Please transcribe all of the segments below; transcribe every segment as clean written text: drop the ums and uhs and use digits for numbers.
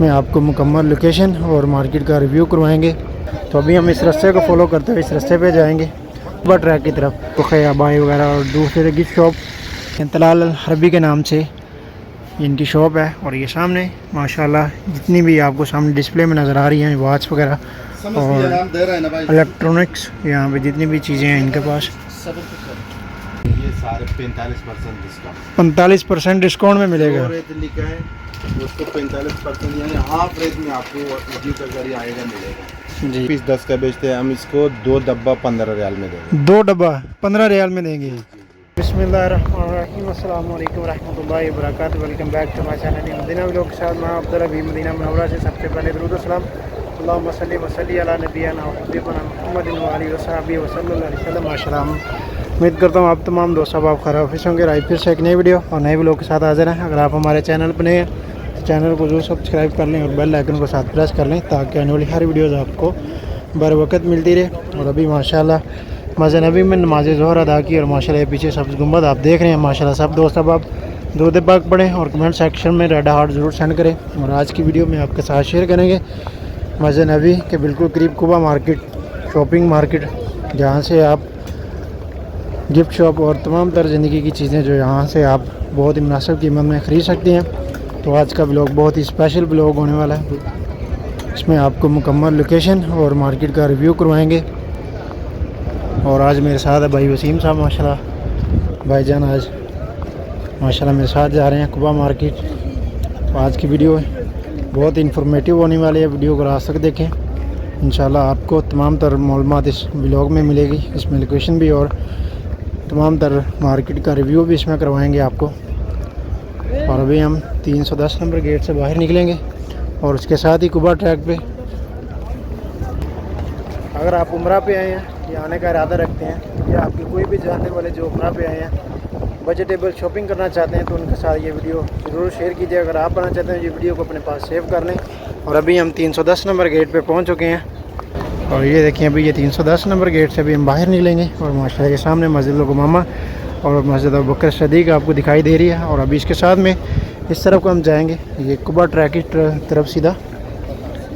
इसमें आपको मुकम्मल लोकेशन और मार्केट का रिव्यू करवाएंगे। तो अभी हम इस रास्ते को फॉलो करते हुए इस रास्ते पे जाएंगे बट ट्रैक की तरफ। तो खयाबाई वगैरह और दूसरे गिफ्ट शॉप तलाल हरबी के नाम से इनकी शॉप है। और ये सामने माशाल्लाह जितनी भी आपको सामने डिस्प्ले में नज़र आ रही हैं वॉच वगैरह और इलेक्ट्रॉनिक्स, यहाँ पे जितनी भी चीज़ें हैं इनके पास ये सारे 45% डिस्काउंट 45% डिस्काउंट में मिलेगा। रेट लिखा है उसको 45% यानी हाफ रेट में आपको उर्दू का गाड़ी आएगा मिलेगा जी। पीस 10 का बेचते हैं हम, इसको 2 डब्बा 15 रियाल में देंगे। 2 डब्बा 15 रियाल में देंगे। बिस्मिल्लाहिर्रहमानिर्रहीम, अस्सलाम वालेकुम रहमतुल्लाहि व बरकातहू। Welcome back to my channel Madina vlog के साथ मैं अब्दुल अभी मदीना मुनव्वरा से। सबसे पहले दुरूद सलाम अल्लाहुम्मा सल्ली व सल्ली अला नबियना व हबीबना मुहम्मदिन व आलिहि व सहबिहि व सल्लल्लाहु अलैहि वसल्लम। माशाअल्लाह, उम्मीद करता हूँ आप तमाम दोस्त आप खैरियत होंगे। आई फिर से एक नई वीडियो और नए व्लॉग के साथ हाजिर हैं। अगर आप हमारे चैनल पर नए हैं तो चैनल को जरूर सब्सक्राइब कर लें और बेल आइकन को साथ प्रेस कर लें ताकि आने वाली हर वीडियोज़ आपको बर वक्त मिलती रहे। और अभी माशाल्लाह मस्जिद नबी में नमाज ज़ोहर अदा की और माशाल्लाह पीछे सब्ज़ गुंबद आप देख रहे हैं। माशाल्लाह सब दोस्त अब आप दूध पाक पढ़ें और कमेंट सेक्शन में रेड हार्ट ज़रूर सेंड करें। और आज की वीडियो में आपके साथ शेयर करेंगे मस्जिद नबी के बिल्कुल करीब कुबा मार्केट, शॉपिंग मार्केट, जहाँ से आप गिफ्ट शॉप और तमाम तर ज़िंदगी की चीज़ें जो यहाँ से आप बहुत ही मुनासिब कीमत में ख़रीद सकती हैं। तो आज का ब्लॉग बहुत ही स्पेशल ब्लॉग होने वाला है। इसमें आपको मुकम्मल लोकेशन और मार्केट का रिव्यू करवाएंगे। और आज मेरे साथ है भाई वसीम साहब। माशाल्लाह भाईजान आज माशाल्लाह मेरे साथ जा रहे हैं कुबा मार्केट। तो आज की वीडियो बहुत इंफॉर्मेटिव होने वाली है, वीडियो को रात तक देखें। इंशाल्लाह आपको तमाम तर मालूमात इस ब्लॉग में मिलेगी। इसमें लोकेशन भी और तमाम तर मार्केट का रिव्यू भी इसमें करवाएंगे आपको। और अभी हम 310 नंबर गेट से बाहर निकलेंगे और उसके साथ ही कुबा ट्रैक पे अगर आप उम्रा पे आए हैं या आने का इरादा रखते हैं या आपके कोई भी जानने वाले जो उम्रा पे आए हैं वेजिटेबल शॉपिंग करना चाहते हैं तो उनके साथ ये वीडियो ज़रूर शेयर कीजिए। अगर आप बनाना चाहते हैं ये वीडियो को अपने पास सेव कर लें। और अभी हम 310 नंबर गेट पे पहुंच चुके हैं। और ये देखिए अभी ये 310 नंबर गेट से अभी हम बाहर निकलेंगे और माशाल्लाह के सामने मस्जिद उम्मा और मस्जिद अबू बकर सदीक आपको दिखाई दे रही है। और अभी इसके साथ में इस तरफ को हम जाएंगे, ये कुबा ट्रैक की तरफ सीधा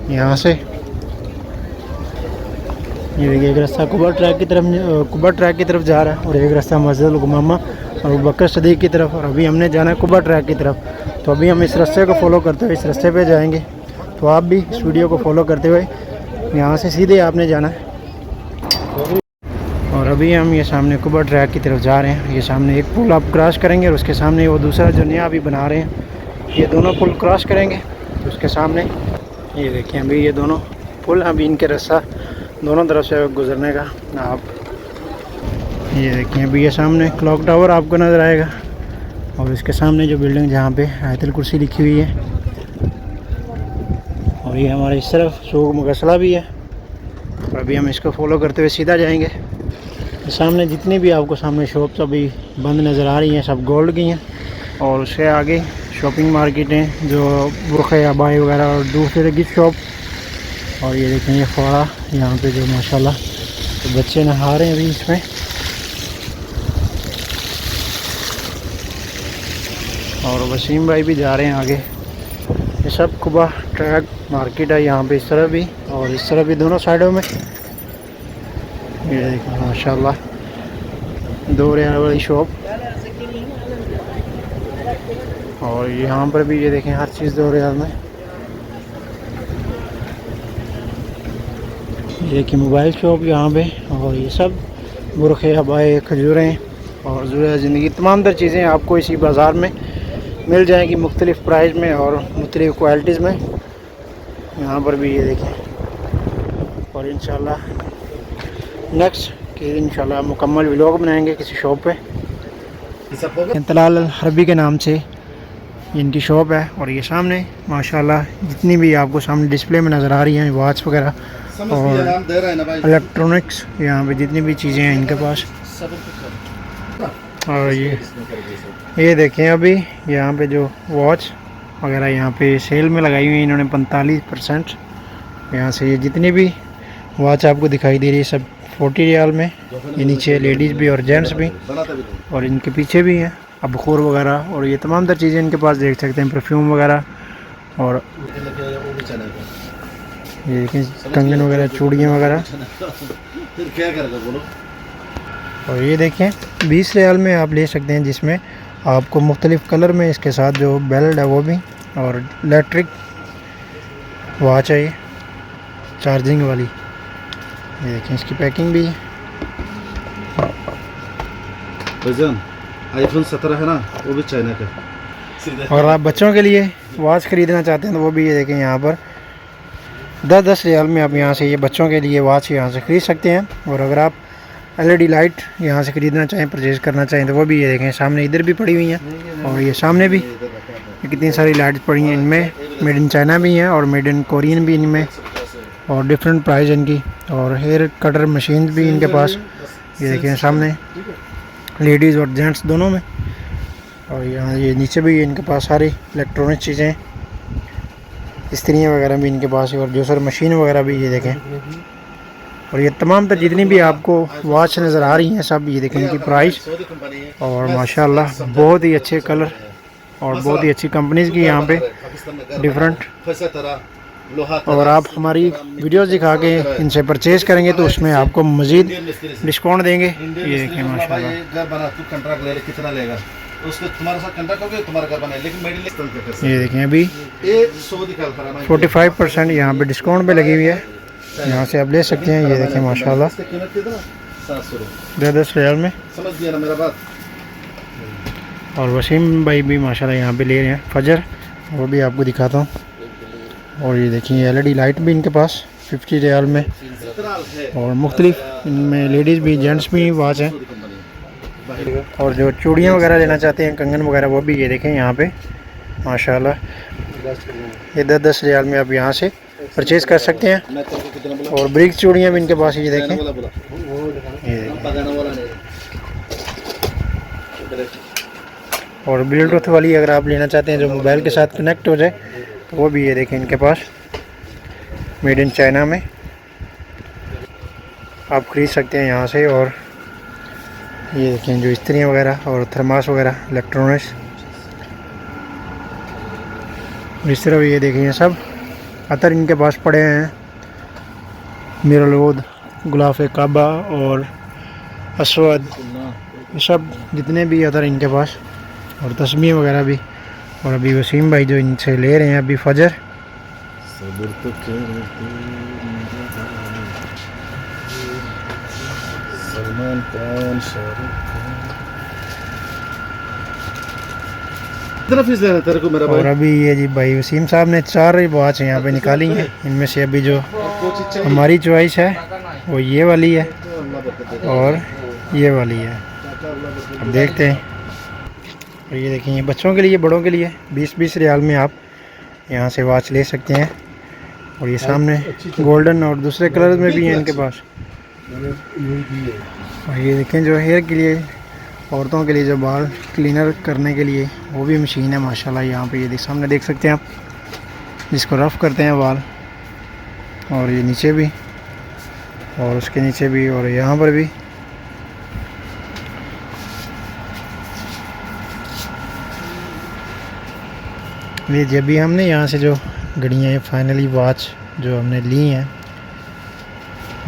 यहाँ से ये देखिए एक रास्ता कुबा ट्रैक की तरफ जा रहा है और एक रास्ता मस्जिद उम्मा और अबू बकर सदीक की तरफ। और अभी हमने जाना है कुबा ट्रैक की तरफ। तो अभी हम इस रास्ते को फॉलो करते हुए इस रास्ते पे जाएंगे। तो आप भी इस वीडियो को फॉलो करते हुए यहाँ से सीधे आपने जाना है। और अभी हम ये सामने कुबा ट्रैक की तरफ जा रहे हैं। ये सामने एक पुल आप क्रॉस करेंगे और उसके सामने वो दूसरा जो नया अभी बना रहे हैं, ये दोनों पुल क्रॉस करेंगे तो उसके सामने ये देखें अभी ये दोनों पुल अभी इनके रास्ता दोनों तरफ से गुजरने का। आप ये देखें अभी ये सामने क्लॉक टावर आपको नज़र आएगा और इसके सामने जो बिल्डिंग जहाँ पे आयतुल कुर्सी लिखी हुई है। और ये हमारे इस तरफ सूक मुगसला भी है। और अभी हम इसको फॉलो करते हुए सीधा जाएंगे। सामने जितनी भी आपको सामने शॉप्स अभी बंद नज़र आ रही हैं सब गोल्ड की हैं। और उससे आगे शॉपिंग मार्केटें जो बुरखे अबाई वगैरह और दूसरे गिफ्ट शॉप। और ये देखें ये फौरा यहाँ पे जो माशाल्लाह तो बच्चे नहा रहे हैं अभी इसमें। और वसीम भाई भी जा रहे हैं आगे। ये सब कुबा ट्रैक मार्केट है यहाँ पे इस तरफ भी और इस तरफ भी दोनों साइडों में। ये देखिए माशाल्लाह 2 रियाल वाली शॉप। और यहाँ पर भी ये देखें हर चीज़ 2 रियाल में। ये कि मोबाइल शॉप यहाँ पे। और ये सब बुरखे हबाए खजूरें और ज़रूरत ज़िंदगी तमाम तर चीज़ें आपको इसी बाज़ार में मिल जाएंगी मुख्तलिफ़ प्राइस में और मुख्तलिफ़ क्वालिटीज़ में। यहाँ पर भी ये देखें। और इंशाल्लाह नेक्स्ट कि इंशाल्लाह मुकम्मल व्लॉग बनाएंगे किसी शॉप पे। तलाल हरबी के नाम से इनकी शॉप है। और ये सामने माशाल्लाह जितनी भी आपको सामने डिस्प्ले में नज़र आ रही हैं वॉच वगैरह और इलेक्ट्रॉनिक्स, यहाँ पे जितनी भी चीज़ें हैं इनके पास। और ये देखें अभी यहाँ पे जो वॉच वगैरह यहाँ पे सेल में लगाई हुई है इन्होंने 45%। यहाँ से ये जितनी भी वॉच आपको दिखाई दे रही है सब 40 रियाल में। ये नीचे लेडीज़ भी और जेंट्स भी और इनके पीछे भी हैं अब बखूर वगैरह। और ये तमाम तर चीज़ें इनके पास देख सकते हैं, परफ्यूम वगैरह और चाइना का। ये देखिए कंगन वगैरह, चूड़ियाँ वगैरह। फिर क्या करेगा बोलो। और ये देखें 20 रियाल में आप ले सकते हैं, जिसमें आपको मुख्तलिफ़ कलर में इसके साथ जो बेल्ट है वो भी, और इलेक्ट्रिक वॉच है ये चार्जिंग वाली। ये देखें इसकी पैकिंग भी है। भाईजान आईफोन 17 है ना, वो भी चाइना का। और आप बच्चों के लिए वॉच ख़रीदना चाहते हैं तो वो भी ये देखें यहाँ पर 10-10 रियाल में आप यहाँ से ये बच्चों के लिए वॉच यहाँ से ख़रीद सकते हैं। और अगर आप LED लाइट यहाँ से ख़रीदना चाहें, परचेज़ करना चाहें तो वो भी ये देखें सामने इधर भी पड़ी हुई हैं, और ये सामने भी ये कितनी सारी लाइट्स पड़ी हैं। इनमें मेड इन चाइना भी हैं और मेड इन कोरियन भी इनमें, और डिफरेंट प्राइस इनकी। और हेयर कटर मशीन भी इनके पास ये देखें सामने, लेडीज़ और जेंट्स दोनों में। और यहाँ ये नीचे भी इनके पास सारी इलेक्ट्रॉनिक चीज़ें, इस्त्रियाँ वगैरह भी इनके पास है, और जूसर मशीन वगैरह भी ये देखें। और ये तमाम तर जितनी भी आपको वॉच नज़र आ रही हैं सब ये देखें इनकी प्राइस। और माशाल्लाह बहुत ही अच्छे कलर और बहुत ही अच्छी कंपनीज़ की यहाँ पे डिफरेंट। और आप हमारी वीडियोस दिखा के इनसे परचेज़ करेंगे तो उसमें आपको मज़ीद डिस्काउंट देंगे। ये देखें माशाल्लाह। घर बना तू कॉन्ट्रैक्ट ले ले, कितना लेगा उसको तुम्हारे साथ कॉन्ट्रैक्ट होगा, तुम्हारा घर बनाए, लेकिन मेरे लिए ये देखें अभी ये 100 दिखा 45% यहाँ पे डिस्काउंट पे लगी हुई है, यहाँ से आप ले सकते हैं। ये देखें माशाल्लाह 10 रियाल में। समझ गया ना मेरा बात। और वसीम भाई भी माशाल्लाह यहाँ पे ले रहे हैं फजर, वो भी आपको दिखाता हूँ। और ये देखिए LED लाइट भी इनके पास 50 रियाल में, और मुख्तलिफ इनमें लेडीज़ भी जेंट्स भी वॉच हैं। और जो चूड़ियाँ वगैरह लेना चाहते हैं, कंगन वगैरह, वो भी ये देखें यहाँ पे माशाल्लाह ये 10-10 रियाल में आप यहाँ से परचेज़ कर सकते हैं। और ब्रिक चूड़ियाँ भी इनके पास ये देखें, ये देखें। और ब्लूटूथ वाली अगर आप लेना चाहते हैं जो मोबाइल के साथ कनेक्ट हो जाए तो वो भी ये देखें इनके पास मेड इन चाइना में आप ख़रीद सकते हैं यहाँ से। और ये देखें जो इस्त्रियाँ वगैरह और थर्मास वगैरह इलेक्ट्रॉनिक्स, इस तरह ये देखें ये सब अतर इनके पास पड़े हैं। मिरलोद, गुलाफ काबा और असवद, ये सब जितने भी अतर इनके पास, और तस्बीह वगैरह भी। और अभी वसीम भाई जो इनसे ले रहे हैं अभी फजर। सलमान खान, शाहरुख खान। कितना फीस लेना तेरे को मेरा भाई? और अभी ये जी भाई वसीम साहब ने 4 वॉच यहाँ पे निकाली हैं, इनमें से अभी जो हमारी चॉइस है वो ये वाली है और ये वाली है। अब देखते हैं। और ये देखें ये बच्चों के लिए, बड़ों के लिए 20-20 रियाल में आप यहाँ से वॉच ले सकते हैं। और ये सामने गोल्डन और दूसरे कलर में भी हैं इनके पास। और ये देखें जो हेयर के लिए, औरतों के लिए जो बाल क्लीनर करने के लिए वो भी मशीन है माशाल्लाह। यहाँ पे ये सामने देख सकते हैं आप, जिसको रफ़ करते हैं बाल। और ये नीचे भी, और उसके नीचे भी, और यहाँ पर भी। ये जब भी हमने यहाँ से जो घड़ियाँ फाइनली वॉच जो हमने ली हैं,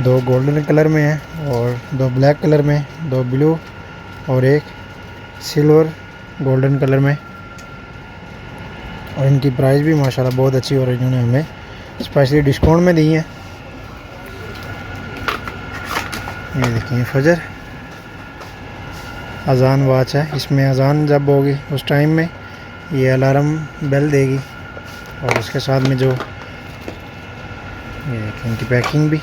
2 गोल्डन कलर में हैं और 2 ब्लैक कलर में, 2 ब्लू और 1 सिल्वर गोल्डन कलर में। और इनकी प्राइस भी माशाल्लाह बहुत अच्छी, और इन्होंने हमें स्पेशली डिस्काउंट में दी है। ये देखिए फजर अजान वॉच है, इसमें अजान जब होगी उस टाइम में ये अलार्म बेल देगी। और उसके साथ में जो ये देखिए इनकी पैकिंग भी ये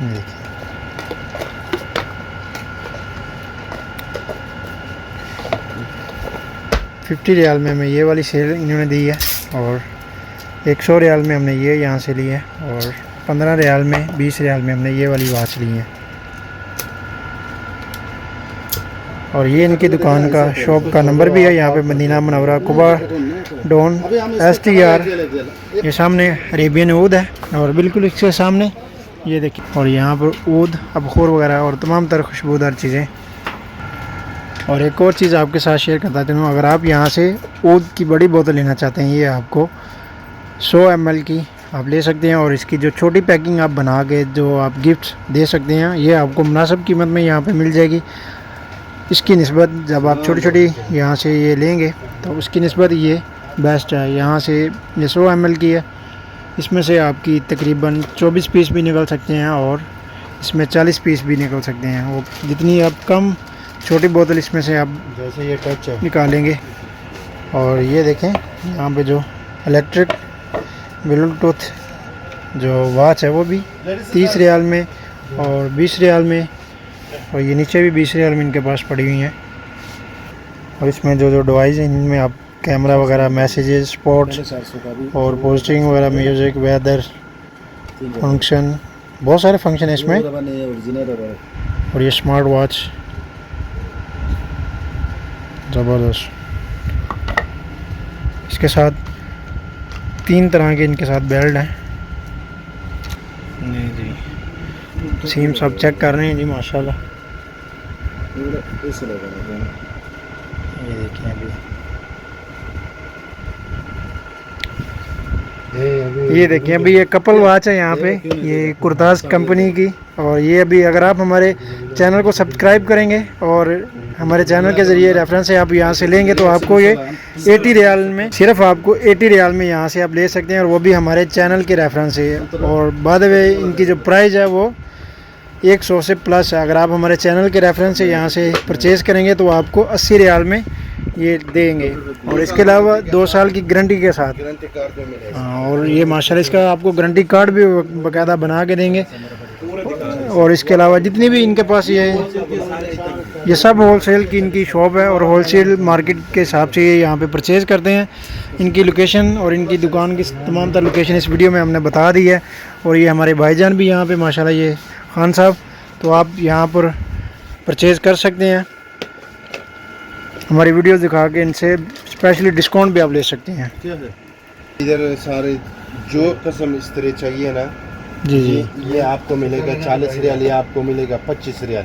देखिए। $50 रियाल में हमें ये वाली सेल इन्होंने दी है, और 100 रियाल में हमने ये यहाँ से ली है, और 15 रियाल में, 20 रियाल में हमने ये वाली वॉच ली है। और ये इनकी दुकान का शॉप का नंबर भी है यहाँ पे, Medina Munawwara Quba Don STR। ये सामने अरेबियन ऊद है, और बिल्कुल इसके सामने ये देखिए। और यहाँ पर ऊद, अबखोर वगैरह और तमाम तरह खुशबूदार चीज़ें और एक और चीज़ आपके साथ शेयर करता हूँ, अगर आप यहाँ से ऊद की बड़ी बोतल लेना चाहते हैं, ये आपको 100 ml की आप ले सकते हैं। और इसकी जो छोटी पैकिंग आप बना के जो आप गिफ्ट दे सकते हैं, ये आपको मुनासिब कीमत में यहाँ पे मिल जाएगी। इसकी निस्बत जब आप छोटी छोटी यहाँ से ये लेंगे तो उसकी निस्बत ये बेस्ट है। यहाँ से ये 100 ml की है, इसमें से आपकी तकरीबन 24 पीस भी निकल सकते हैं और इसमें 40 पीस भी निकल सकते हैं। वो जितनी आप कम छोटी बोतल इसमें से आप जैसे ये टच है निकालेंगे। और ये देखें यहाँ पे जो इलेक्ट्रिक ब्लूटूथ जो वॉच है वो भी 30 रियाल में और 20 रियाल में, और ये नीचे भी 20 रियाल में इनके पास पड़ी हुई हैं। और इसमें जो जो डिवाइस हैं इनमें आप कैमरा वगैरह, मैसेजेस, स्पोर्ट्स और पोस्टिंग वगैरह, म्यूज़िक, वेदर, फंक्शन, बहुत सारे फंक्शन है इसमें। और ये स्मार्ट वॉच ज़बरदस्त, इसके साथ 3 तरह के इनके साथ बेल्ट हैं। जी जी, सीम सब चेक कर रहे हैं जी माशाल्लाह। ये देखिए अभी ये देखिए अभी ये कपल वॉच है यहाँ पे, ये कुर्ताज कंपनी की। और ये अभी अगर आप हमारे चैनल को सब्सक्राइब करेंगे और हमारे चैनल के ज़रिए रेफरेंस से आप यहाँ से लेंगे तो आपको ये 80 रियाल में, सिर्फ आपको 80 रियाल में यहाँ से आप ले सकते हैं। और वो भी हमारे चैनल के रेफरेंस से। और बाद में इनकी जो प्राइस है वो 100 से प्लस है। अगर आप हमारे चैनल के रेफरेंस से यहाँ से परचेज़ करेंगे तो आपको 80 रियाल में ये देंगे। और इसके अलावा 2 साल की गारंटी के साथ। हाँ, और ये माशाल्लाह इसका आपको गारंटी कार्ड भी बाकायदा बना के देंगे। और इसके अलावा जितनी भी इनके पास ये सब होलसेल की इनकी शॉप है और होलसेल मार्केट के हिसाब से ये यहाँ पे परचेज़ करते हैं। इनकी लोकेशन और इनकी दुकान की तमाम तर लोकेशन इस वीडियो में हमने बता दी है। और ये हमारे भाईजान भी यहाँ पे माशाल्लाह, ये खान साहब, तो आप यहाँ पर परचेज़ कर सकते हैं। हमारी वीडियो दिखा के इनसे स्पेशली डिस्काउंट भी आप ले सकते हैं। इधर सारे जो किस्म इस्त्री चाहिए ना जी जी, ये आपको मिलेगा 40 रियाल, ये आपको मिलेगा 25 रियाल।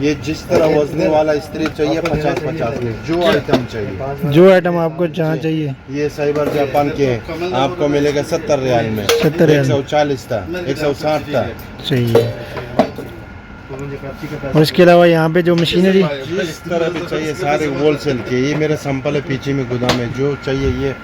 ये जिस तरह वजन वाला इस्त्री चाहिए 50-50 में, जो आइटम चाहिए, जो आइटम आपको जहाँ चाहिए। ये साइबर जापान के हैं, आपको मिलेगा 70 रियाल में, 70 रियाल, 140 था, 160 था। सही है। और इसके अलावा यहाँ पे जो मशीनरी जिस तरह भी चाहिए सारे होलसेल के, ये मेरा सैंपल है, पीछे में गोदाम है। जो चाहिए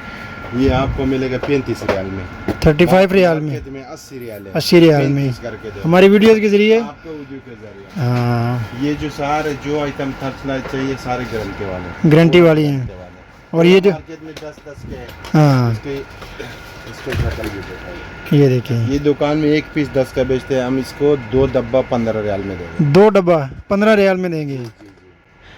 ये आपको मिलेगा 35 रियाल में, 35 रियाल में, 80 रियाल है, 80 रियाल में करके दे हमारी वीडियोस के जरिए। आपको वीडियो के जरिए हाँ, ये जो सारे जो आइटम खर्च लाइट चाहिए सारे गारंटी वाले, गारंटी वाली हैं। और ये जो मार्केट में 10-10 के हैं, हाँ, इसको शक्ल भी देखा, ये देखिए, ये दुकान में 1 पीस 10 का बेचते हैं, हम इसको 2 डब्बा 15 रियाल में देंगे। 2 डब्बा 15 रियाल में देंगे।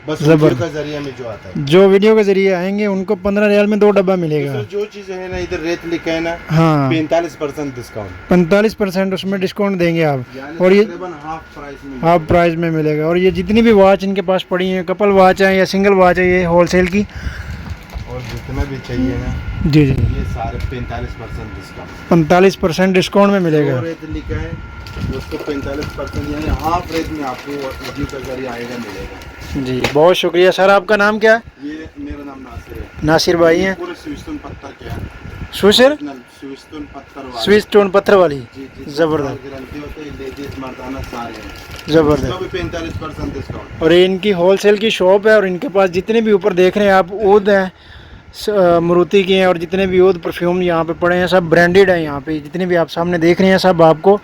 बस वीडियो का जरिए में जो आता है, जो वीडियो के जरिए आएंगे उनको 15 रियाल में 2 डब्बा मिलेगा। तो जो चीजें है ना इधर रेट लिखा है ना, हाँ, 45% डिस्काउंट, 45% उसमें डिस्काउंट देंगे आप। और ये हाफ प्राइस में मिलेगा। और ये जितनी भी वॉच इनके पास पड़ी हैं, कपल वॉच है या सिंगल वॉच है, ये होलसेल की, और जितना भी चाहिए ना जी जी, ये सारे 45% डिस्काउंट, 45% डिस्काउंट में मिलेगा। रेट लिखा है उसको 45% यानी हाफ रेट में आपको वीडियो का जरिए आएगा मिलेगा। जी, बहुत शुक्रिया सर। आपका नाम क्या है? ये मेरा नाम नासिर है। नासिर भाई हैं, पूरे स्विस्टोन पत्थर के हैं, स्विसर स्विस्टोन पत्थर वाले, स्विस स्टोन पत्थर वाली, जी जी, ज़बरदस्त, गारंटी होती है, लेडीज मर्दाना सारे हैं, ज़बरदस्त। इसका भी 45% डिस्काउंट। और ये इनकी होलसेल की शॉप है। और इनके पास जितने भी ऊपर देख रहे हैं आप ऊद हैं, मारुति के हैं, और जितने भी ऊद परफ्यूम यहाँ पे पड़े हैं सब ब्रांडेड हैं। यहाँ पे जितने भी आप सामने देख रहे हैं सब आपको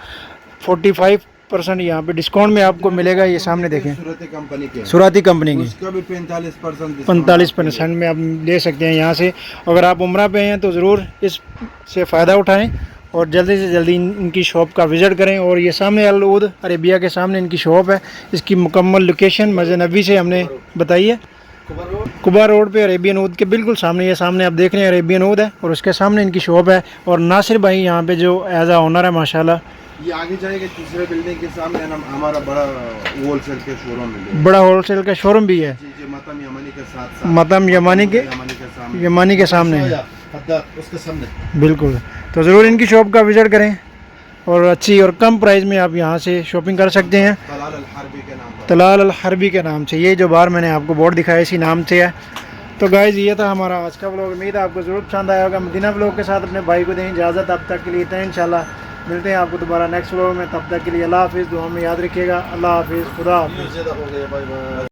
45% यहाँ पे डिस्काउंट में आपको मिलेगा। ये सामने देखें, सूरती कंपनी के, सुराती कंपनी की, उसका भी 45% 45% में आप ले सकते हैं यहाँ से। अगर आप उम्रा पे हैं तो ज़रूर इससे फ़ायदा उठाएं और जल्दी से जल्दी इनकी शॉप का विज़िट करें। और ये सामने अल ऊद अरेबिया के सामने इनकी शॉप है। इसकी मुकम्मल लोकेशन मस्जिद नबी से हमने बताई है, कुबा रोड पे अरेबियन ऊद के बिल्कुल सामने। ये सामने आप देख रहे हैं अरेबियन ऊद है और उसके सामने इनकी शॉप है। और नासिर भाई यहाँ पे जो एज आ ओनर है माशाल्लाह, ये आगे जाएगा तीसरे बिल्डिंग के सामने ना हमारा बड़ा होलसेल के शोरूम है, बड़ा होलसेल का शोरूम भी है। जी जी, मतम यमानी के साथ मतम यमानी के सामने है, उसके सामने बिल्कुल। तो ज़रूर इनकी शॉप का विज़िट करें और अच्छी और कम प्राइस में आप यहाँ से शॉपिंग कर सकते हैं। तलाल अल हरबी के नाम पर। तलाल अल हरबी के नाम से। ये जो बाहर मैंने आपको बोर्ड दिखाया इसी नाम से है। तो गाइज़ ये था हमारा आज का व्लॉग। उम्मीद है आपको ज़रूर पसंद आया होगा। मदीना व्लॉग के साथ अपने भाई को दें इजाज़त। अब तक के लिए तो इंशाल्लाह मिलते हैं आपको दोबारा नेक्स्ट व्लॉग में। तब तक के लिए अल्लाह हाफिज़। दुआ में याद रखिएगा। अल्लाह हाफिज़, खुदा हाफिज़।